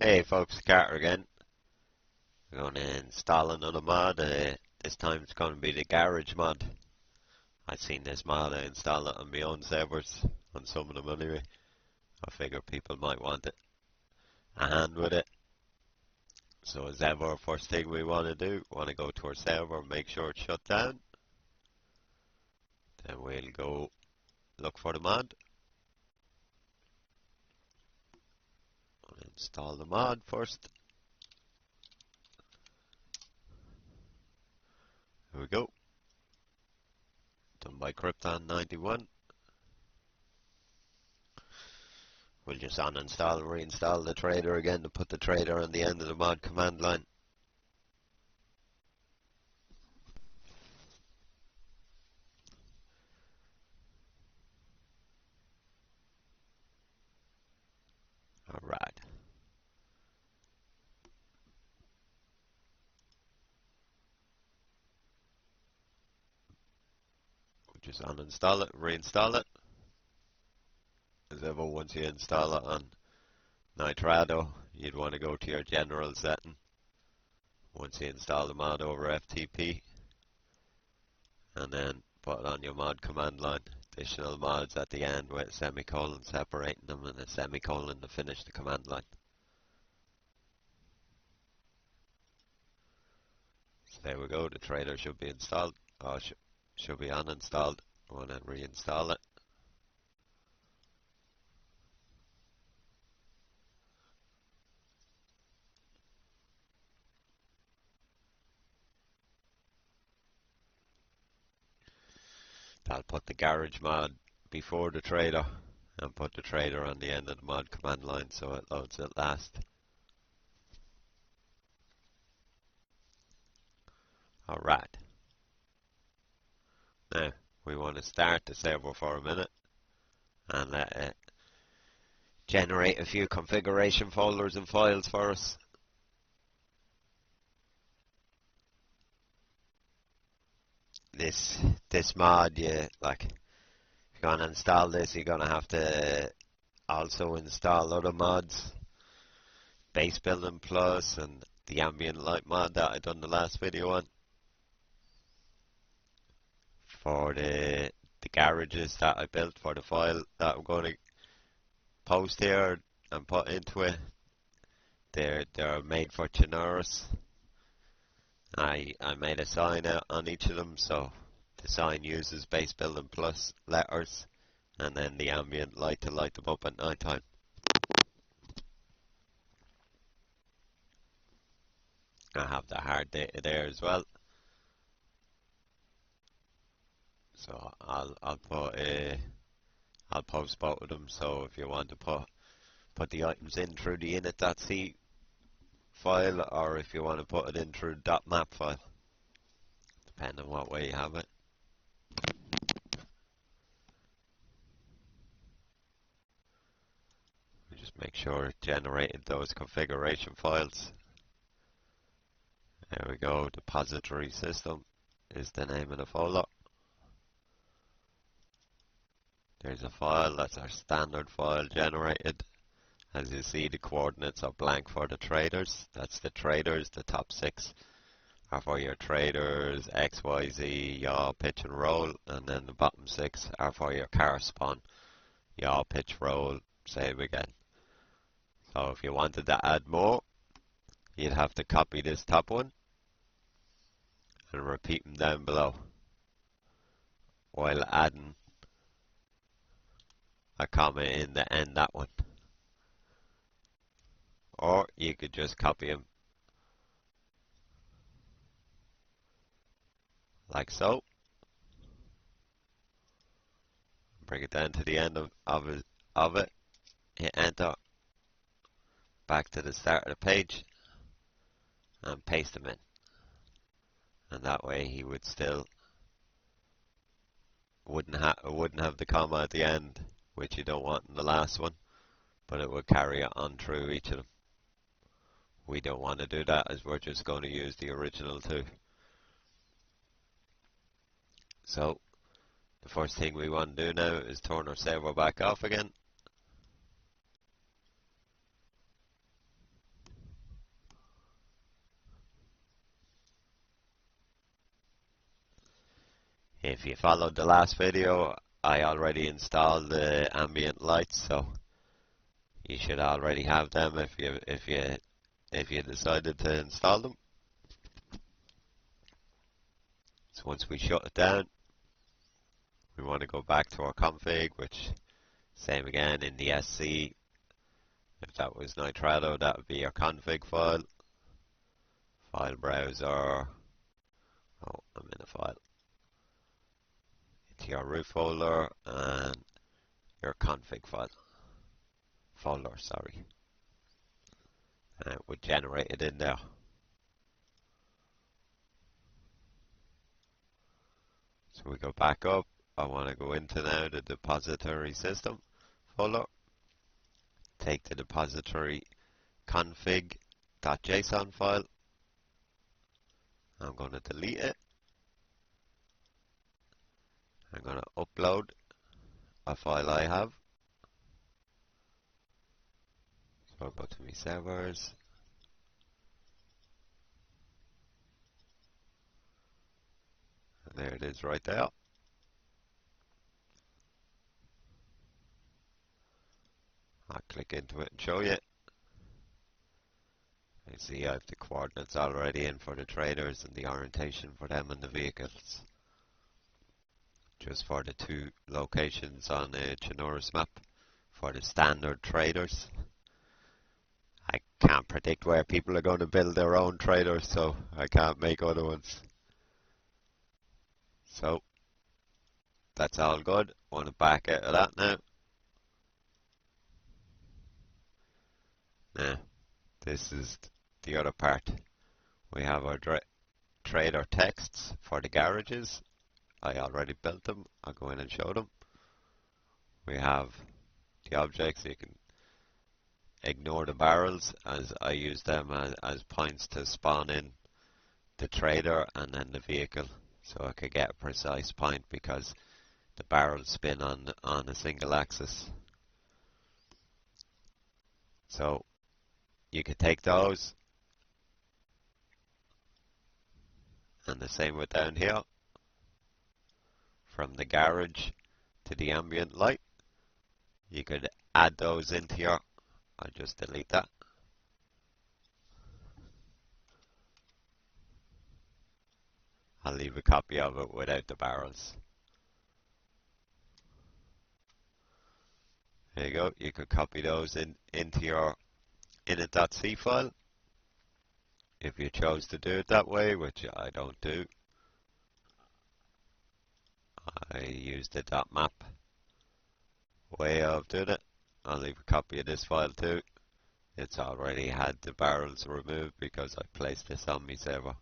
Hey folks, Carter again. We're going to install another mod. This time it's going to be the garage mod. I've seen this mod, I installed it on my own servers, on some of them anyway. I figure people might want a hand with it. So as ever, first thing we want to do, we want to go to our server, make sure it's shut down. Then we'll go look for the mod. Install the mod first. Here we go. Done by Krypton91. We'll just uninstall and reinstall the trader again to put the trader on the end of the mod command line. Alright. We'll just uninstall it and reinstall it. As ever, once you install it on Nitrado, you'd want to go to your general setting. Once you install the mod over FTP, and then put it on your mod command line. Additional mods at the end with a semicolon separating them and a semicolon to finish the command line. So there we go, the trader should be installed, or should be uninstalled. I want to reinstall it. I'll put the garage mod before the trader and put the trader on the end of the mod command line so it loads at last. Alright. Now we want to start the server for a minute and let it generate a few configuration folders and files for us. This mod, if you're gonna install this, you're gonna have to also install other mods, Base Building Plus and the Ambient Light mod that I done the last video on. For the garages that I built for the file that I'm going to post here and put into it, they're made for Chernaurus. I made a sign out on each of them, so the sign uses Base Building Plus letters and then the ambient light to light them up at night time. I have the hard data there as well, so I'll post both of them. So if you want to put the items in through the init.c file, or if you want to put it in through .map file, depending on what way you have it. Just make sure it generated those configuration files. There we go, depository system is the name of the folder. There's a file, that's our standard file generated. As you see, the coordinates are blank for the traders. That's the traders, the top 6 are for your traders, X, Y, Z, yaw, pitch and roll, and then the bottom 6 are for your car spawn, yaw, pitch, roll, save again. So if you wanted to add more, you'd have to copy this top one and repeat them down below while adding a comma in the end that one. Or you could just copy them like so. Bring it down to the end of it. Hit enter. Back to the start of the page and paste them in. And that way he would still wouldn't have the comma at the end, which you don't want in the last one, but it would carry it on through each of them. We don't want to do that, as we're just going to use the original two. So the first thing we want to do now is turn our server back off again. If you followed the last video, I already installed the ambient lights, so you should already have them if you decided to install them. So once we shut it down, we want to go back to our config, which same again in the SC. If that was Nitrado, that would be your config file. File browser. Oh, I'm in a file. Into your root folder and your config folder, sorry. And it would generate it in there. So we go back up. I want to go into now the depository system folder. Take the depository config.json file. I'm going to delete it. I'm going to upload a file I have. So I'll go to my servers. And there it is right there. I'll click into it and show you. You see I have the coordinates already in for the traders and the orientation for them and the vehicles. Just for the two locations on the Chernaurus map for the standard traders. I can't predict where people are going to build their own traders, so I can't make other ones. So that's all good. I want to back out of that now. Now, this is the other part. We have our trader texts for the garages. I already built them. I'll go in and show them. We have the objects. You can ignore the barrels as I use them as points to spawn in the trader and then the vehicle, so I could get a precise point because the barrels spin on a single axis. So you could take those, and the same with down here, from the garage to the ambient light. You could add those into here. I'll just delete that. I'll leave a copy of it without the barrels. There you go. You could copy those into your init.c file if you chose to do it that way, which I don't do. I use the .map way of doing it. I'll leave a copy of this file too. It's already had the barrels removed because I placed this on my server.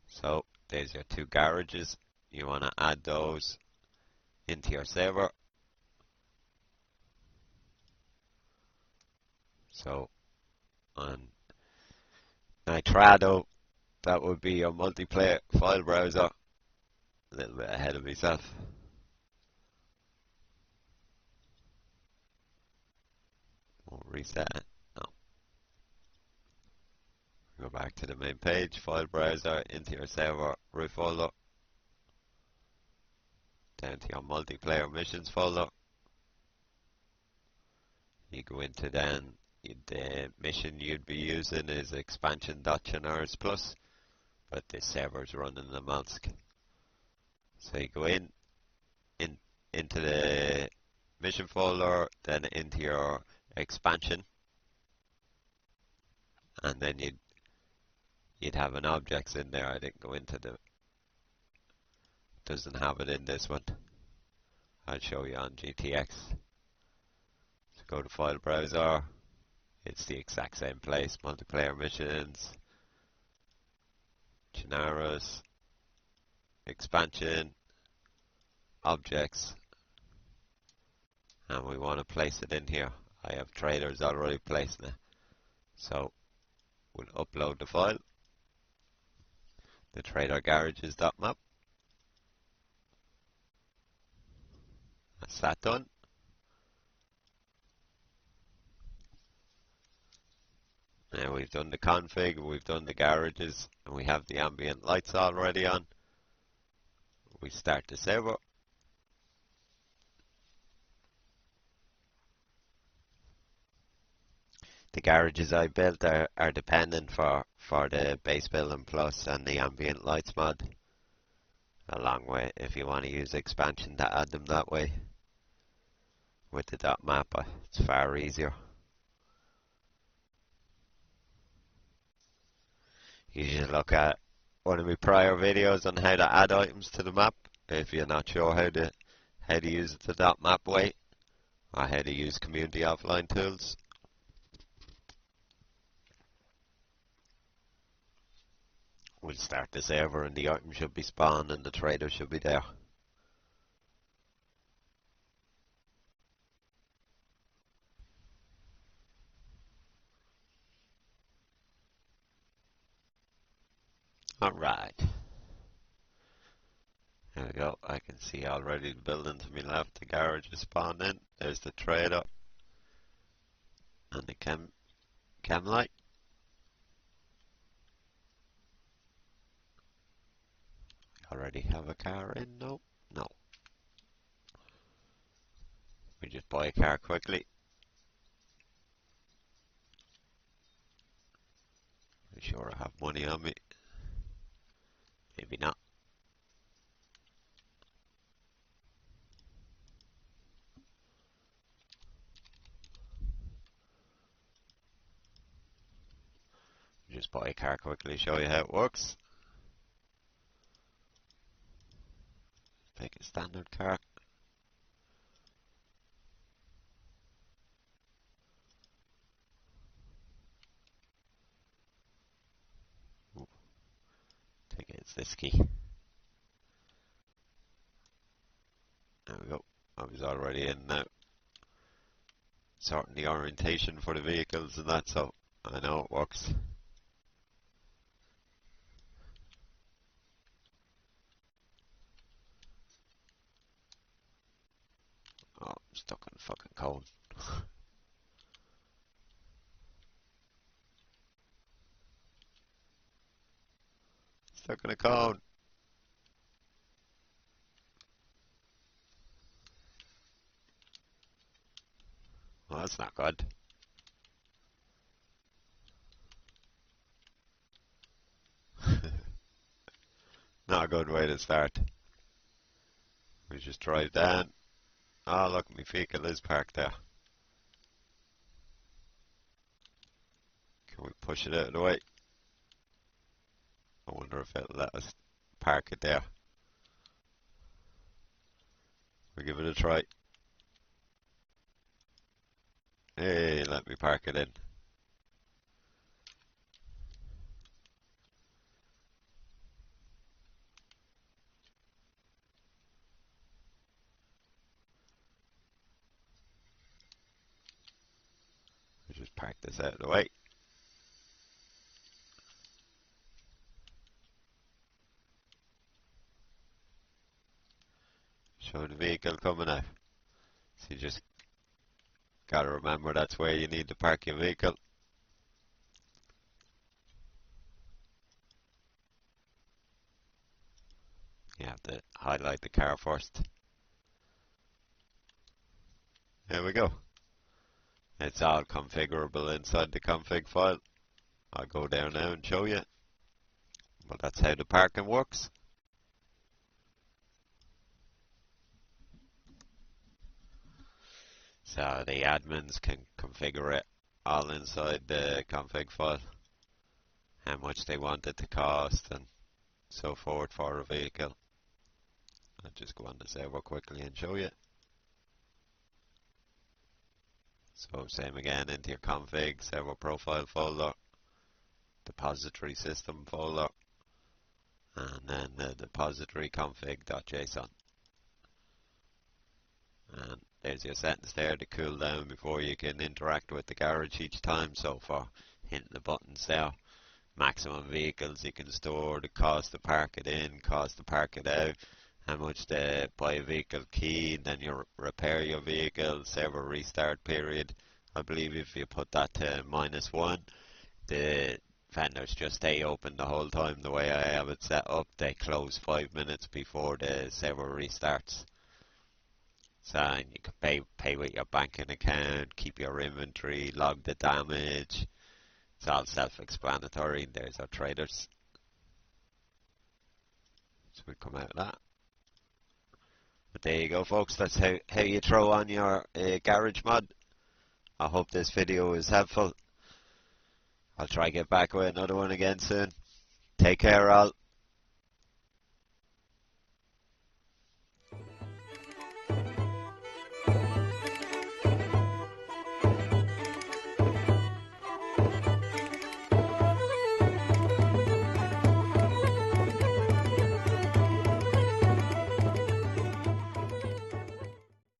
So there's your two garages. You want to add those into your server. So on Nitrado, that would be your multiplayer file browser. A little bit ahead of myself. We'll reset it. No. Go back to the main page, file browser, into your server root folder, down to your multiplayer missions folder. You go into then the mission you'd be using is expansion.Chernaurus plus, but the server's running Namalsk. So you go into the mission folder, then into your expansion, and then you'd have an objects in there. I didn't go into doesn't have it in this one. I'll show you on GTX. So go to file browser. It's the exact same place. Multiplayer missions, Chernaurus, expansion, objects, and we want to place it in here. I have traders already placed now. So we'll upload the file. The trader garages.map. That's that done. Now we've done the config, we've done the garages, and we have the ambient lights already on. We start the server. The garages I built are dependent for the base building plus and the ambient lights mod. Along with if you want to use expansion to add them that way. With the dot map, it's far easier. You should look at one of my prior videos on how to add items to the map if you're not sure how to use the dot map way or how to use community offline tools. We'll start the server and the item should be spawned and the trader should be there. Alright. There we go. I can see already the building to my left. The garage is spawned in. There's the trader. And the chem light. Already have a car in? No. No. We just buy a car quickly. I'm sure I have money on me. Maybe not. Just buy a car quickly, show you how it works. Pick a standard car. Ooh. I think it's this key. There we go. I was already in now. Sorting the orientation for the vehicles and that, so I know it works. Oh, I'm stuck in the fucking cone. Stuck in a cone. Well, that's not good. Not a good way to start. We just drive down. Oh, look, my vehicle is parked there. Can we push it out of the way? I wonder if it'll let us park it there. We'll give it a try. Hey, let me park it in. We'll just park this out of the way. Show the vehicle coming out. So you just gotta remember that's where you need to park your vehicle. You have to highlight the car first. There we go. It's all configurable inside the config file. I'll go down now and show you. But that's how the parking works. So the admins can configure it all inside the config file. How much they want it to cost and so forth for a vehicle. I'll just go on the server quickly and show you. So same again, into your config, server profile folder, depository system folder, and then the depository config.json. And there's your settings there to cool down before you can interact with the garage each time. So for hitting the buttons there, maximum vehicles you can store, the cost to park it in, cost to park it out, how much to buy a vehicle key, then you repair your vehicle, server restart period. I believe if you put that to -1, the vendors just stay open the whole time. The way I have it set up, they close 5 minutes before the server restarts. So you can pay with your banking account, keep your inventory, log the damage. It's all self-explanatory. There's our traders. So we come out of that. But there you go, folks. That's how you throw on your garage mod. I hope this video is helpful. I'll try to get back with another one again soon. Take care, all.